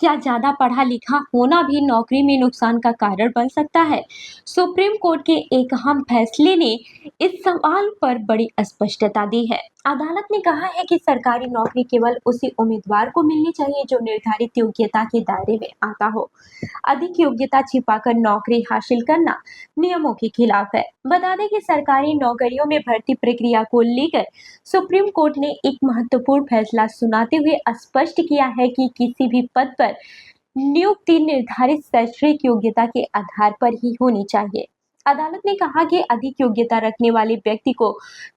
क्या ज़्यादा पढ़ा लिखा होना भी नौकरी में नुकसान का कारण बन सकता है? सुप्रीम कोर्ट के एक अहम फैसले ने इस सवाल पर बड़ी स्पष्टता दी है। अदालत ने कहा है कि सरकारी नौकरी केवल उसी उम्मीदवार को मिलनी चाहिए जो निर्धारित योग्यता के दायरे में आता हो। अधिक योग्यता छिपाकर नौकरी हासिल करना नियमों के खिलाफ है। बता दें कि सरकारी नौकरियों में भर्ती प्रक्रिया को लेकर सुप्रीम कोर्ट ने एक महत्वपूर्ण फैसला सुनाते हुए स्पष्ट किया है कि किसी भी पद पर नियुक्ति निर्धारित शैक्षणिक योग्यता के आधार पर ही होनी चाहिए। अदालत ने कहा कि अधिक योग्यता रखने वाले व्यक्ति को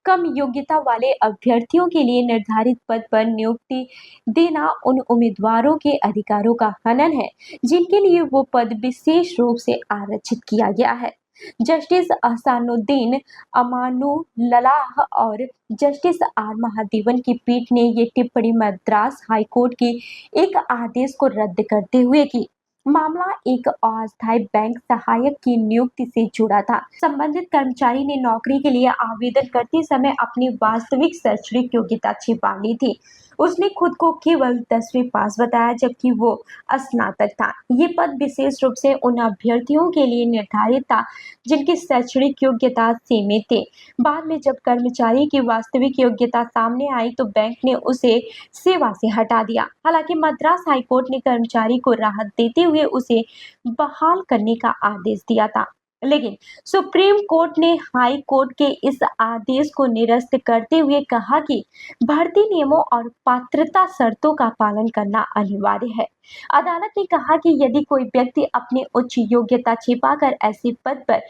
कम योग्यता वाले अभ्यर्थियों के लिए निर्धारित पद पर नियुक्ति देना उन उम्मीदवारों के अधिकारों का हनन है जिनके लिए वो पद विशेष रूप से आरक्षित किया गया है। जस्टिस अहसानुद्दीन अमानुल्लाह और जस्टिस आर महादेवन की पीठ ने ये टिप्पणी मद्रास हाई कोर्ट के एक आदेश को रद्द करते हुए की। मामला एक अस्थायी बैंक सहायक की नियुक्ति से जुड़ा था। संबंधित कर्मचारी ने नौकरी के लिए आवेदन करते समय अपनी वास्तविक शैक्षणिक योग्यता छिपा ली थी। उसने खुद को केवल 10वीं पास बताया जबकि वो स्नातक था। ये पद विशेष रूप से उन अभ्यर्थियों के लिए निर्धारित था जिनकी शैक्षणिक योग्यता सीमित थी। बाद में जब कर्मचारी की वास्तविक योग्यता सामने आई तो बैंक ने उसे सेवा से हटा दिया। हालांकि मद्रास हाईकोर्ट ने कर्मचारी को राहत देते हुए उसे बहाल करने का आदेश दिया था, लेकिन सुप्रीम कोर्ट ने हाई कोर्ट के इस आदेश को निरस्त करते हुए कहा कि भर्ती नियमों और पात्रता शर्तों का पालन करना अनिवार्य है। अदालत ने कहा कि यदि कोई व्यक्ति अपनी उच्च योग्यता छिपाकर ऐसे पद पर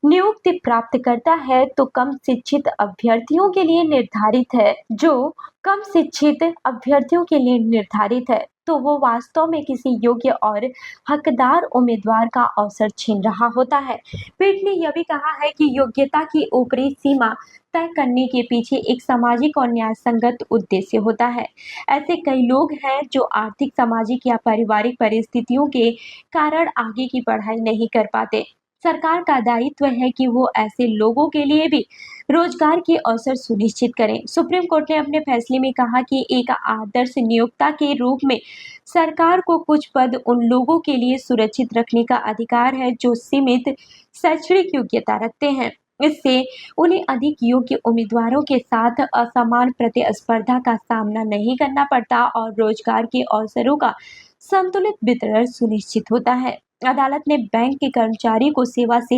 नियुक्ति प्राप्त करता है तो कम शिक्षित अभ्यर्थियों के लिए निर्धारित है तो वो वास्तव में किसी योग्य और हकदार उम्मीदवार का अवसर छीन रहा होता है। पीठ ने यह भी कहा है कि योग्यता की ऊपरी सीमा तय करने के पीछे एक सामाजिक और न्याय संगत उद्देश्य होता है। ऐसे कई लोग हैं जो आर्थिक, सामाजिक या पारिवारिक परिस्थितियों के कारण आगे की पढ़ाई नहीं कर पाते। सरकार का दायित्व है कि वो ऐसे लोगों के लिए भी रोजगार के अवसर सुनिश्चित करें। सुप्रीम कोर्ट ने अपने फैसले में कहा कि एक आदर्श नियोक्ता के रूप में सरकार को कुछ पद उन लोगों के लिए सुरक्षित रखने का अधिकार है जो सीमित शैक्षणिक योग्यता रखते हैं। इससे उन्हें अधिक योग्य उम्मीदवारों के साथ असमान प्रतिस्पर्धा का सामना नहीं करना पड़ता और रोजगार के अवसरों का संतुलित वितरण सुनिश्चित होता है। अदालत ने बैंक के कर्मचारी को सेवा से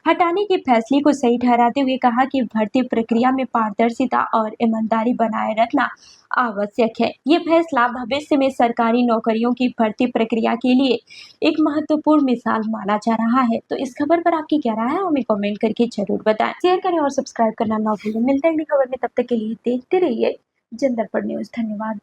हटाने के फैसले को सही ठहराते हुए कहा कि भर्ती प्रक्रिया में पारदर्शिता और ईमानदारी बनाए रखना आवश्यक है। ये फैसला भविष्य में सरकारी नौकरियों की भर्ती प्रक्रिया के लिए एक महत्वपूर्ण मिसाल माना जा रहा है। तो इस खबर पर आपकी क्या राय है, हमें कमेंट करके जरूर बताएं। शेयर करें और सब्सक्राइब करना ना भूलें। मिलते हैं अगली खबर में, तब तक के लिए देखते रहिए जनदर्पण न्यूज। धन्यवाद।